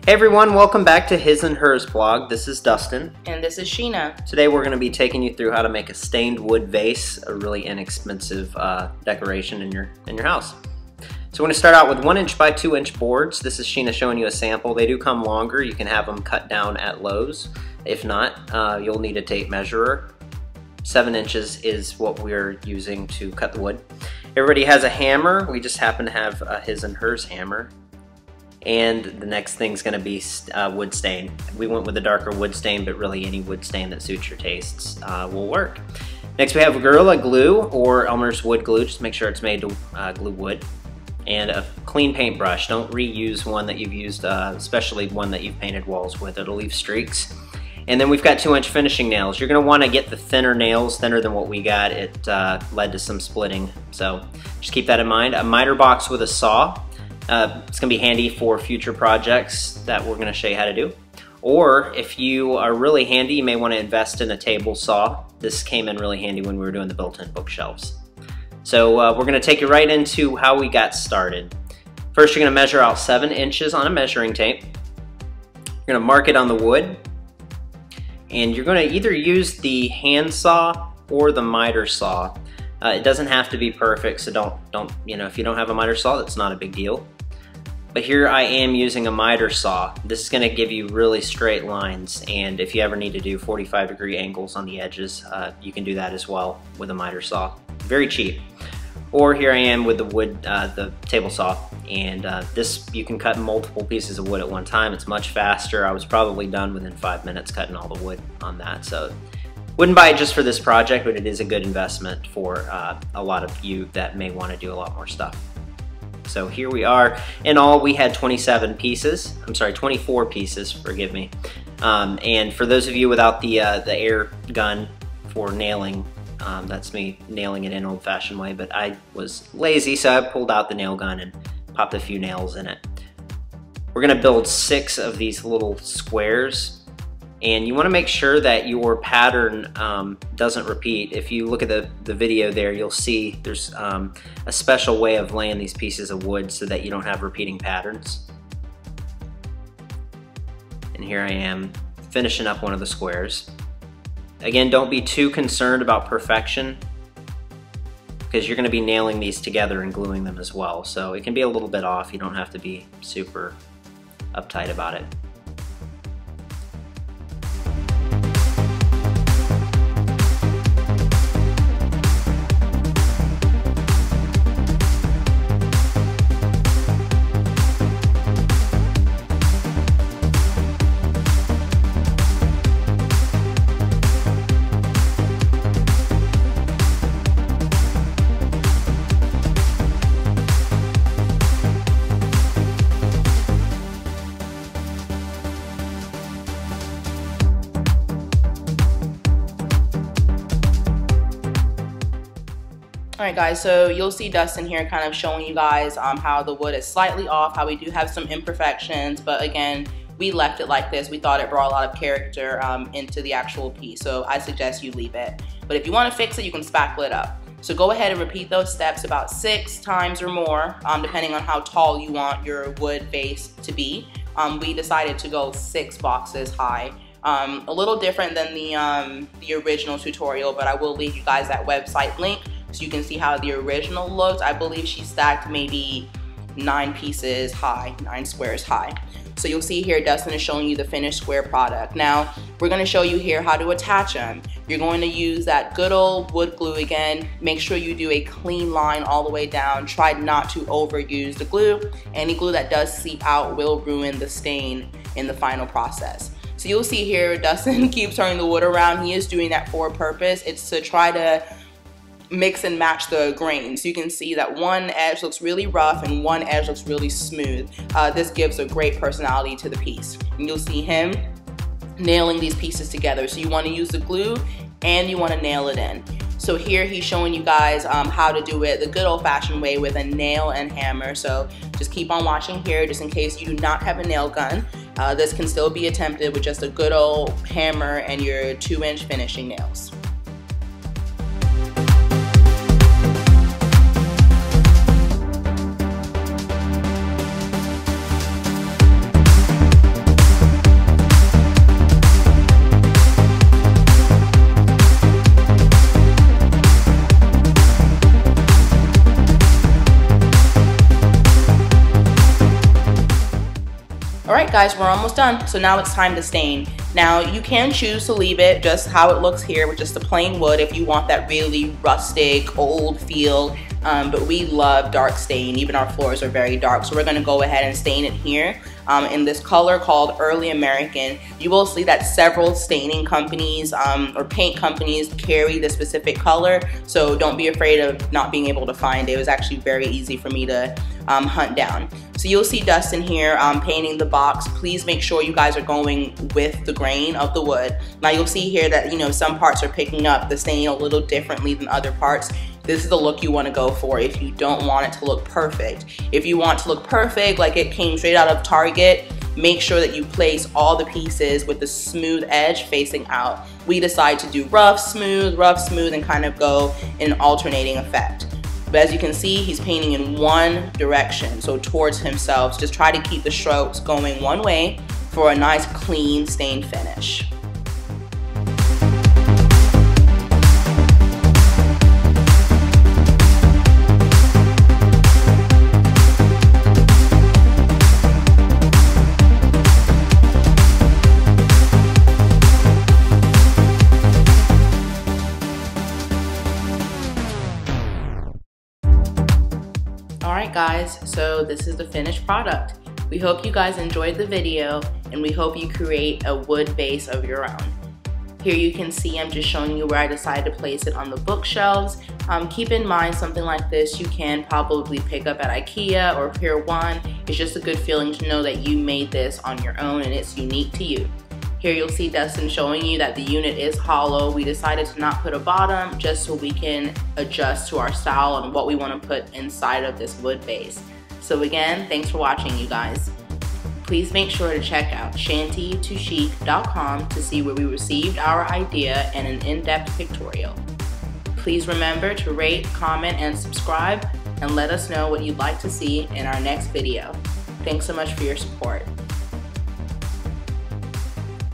Hey everyone, welcome back to His and Hers blog. This is Dustin. And this is Sheena. Today we're going to be taking you through how to make a stained wood vase, a really inexpensive decoration in your house. So we're going to start out with 1 inch by 2 inch boards. This is Sheena showing you a sample. They do come longer. You can have them cut down at Lowe's. If not, you'll need a tape measurer. 7 inches is what we're using to cut the wood. Everybody has a hammer. We just happen to have a His and Hers hammer. And the next thing's going to be wood stain. We went with a darker wood stain, but really any wood stain that suits your tastes will work. Next we have Gorilla Glue or Elmer's wood glue. Just make sure it's made to glue wood. And a clean paintbrush. Don't reuse one that you've used, especially one that you've painted walls with. It'll leave streaks. And then we've got 2 inch finishing nails. You're going to want to get the thinner nails, thinner than what we got. It led to some splitting, so just keep that in mind. A miter box with a saw. It's going to be handy for future projects that we're going to show you how to do. Or if you are really handy, you may want to invest in a table saw. This came in really handy when we were doing the built-in bookshelves. So we're going to take you right into how we got started. First, you're going to measure out 7 inches on a measuring tape. You're going to mark it on the wood. And you're going to either use the hand saw or the miter saw. It doesn't have to be perfect, so don't if you don't have a miter saw, that's not a big deal. But here I am using a miter saw. This is going to give you really straight lines, and if you ever need to do 45-degree angles on the edges, you can do that as well with a miter saw. Very cheap. Or here I am with the wood, the table saw, and this you can cut multiple pieces of wood at one time. It's much faster. I was probably done within 5 minutes cutting all the wood on that. So wouldn't buy it just for this project, but it is a good investment for a lot of you that may want to do a lot more stuff. So here we are. In all, we had 24 pieces, forgive me. And for those of you without the air gun for nailing, that's me nailing it in an old-fashioned way, but I was lazy, so I pulled out the nail gun and popped a few nails in it. We're gonna build 6 of these little squares, and you wanna make sure that your pattern doesn't repeat. If you look at the video there, you'll see there's a special way of laying these pieces of wood so that you don't have repeating patterns. And here I am finishing up one of the squares. Again, don't be too concerned about perfection because you're going to be nailing these together and gluing them as well. So it can be a little bit off. You don't have to be super uptight about it. Alright guys, so you'll see Dustin here kind of showing you guys how the wood is slightly off, how we do have some imperfections, but again, we left it like this. We thought it brought a lot of character into the actual piece, so I suggest you leave it. But if you want to fix it, you can spackle it up. So go ahead and repeat those steps about 6 times or more, depending on how tall you want your wood vase to be. We decided to go 6 boxes high. A little different than the original tutorial, but I will leave you guys that website link so you can see how the original looked. I believe she stacked maybe 9 pieces high, 9 squares high. So you'll see here Dustin is showing you the finished square product. Now we're going to show you here how to attach them. You're going to use that good old wood glue again. Make sure you do a clean line all the way down. Try not to overuse the glue. Any glue that does seep out will ruin the stain in the final process. So you'll see here Dustin keeps turning the wood around. He is doing that for a purpose. It's to try to mix and match the grains. You can see that one edge looks really rough and one edge looks really smooth. This gives a great personality to the piece. And you'll see him nailing these pieces together. So you want to use the glue and you want to nail it in. So here he's showing you guys how to do it the good old-fashioned way with a nail and hammer. So just keep on watching here just in case you do not have a nail gun. This can still be attempted with just a good old hammer and your 2 inch finishing nails. Alright guys, we're almost done. So now it's time to stain. Now you can choose to leave it just how it looks here with just the plain wood if you want that really rustic, old feel. But we love dark stain. Even our floors are very dark. So we're going to go ahead and stain it here in this color called Early American. You will see that several staining companies or paint companies carry this specific color. So don't be afraid of not being able to find it. It was actually very easy for me to hunt down. So you'll see Dustin here painting the box. Please make sure you guys are going with the grain of the wood. Now you'll see here that, you know, some parts are picking up the stain a little differently than other parts. This is the look you want to go for if you don't want it to look perfect. If you want to look perfect, like it came straight out of Target, make sure that you place all the pieces with the smooth edge facing out. We decide to do rough, smooth, and kind of go in an alternating effect. But as you can see, he's painting in one direction, so towards himself. So just try to keep the strokes going one way for a nice, clean, stained finish. Alright guys, so this is the finished product. We hope you guys enjoyed the video and we hope you create a wood base of your own. Here you can see I'm just showing you where I decided to place it on the bookshelves. Keep in mind something like this you can probably pick up at IKEA or Pier 1. It's just a good feeling to know that you made this on your own and it's unique to you. Here you'll see Dustin showing you that the unit is hollow. We decided to not put a bottom just so we can adjust to our style and what we want to put inside of this wood base. So again, thanks for watching you guys. Please make sure to check out shanty2chic.com to see where we received our idea and an in-depth pictorial. Please remember to rate, comment, and subscribe and let us know what you'd like to see in our next video. Thanks so much for your support.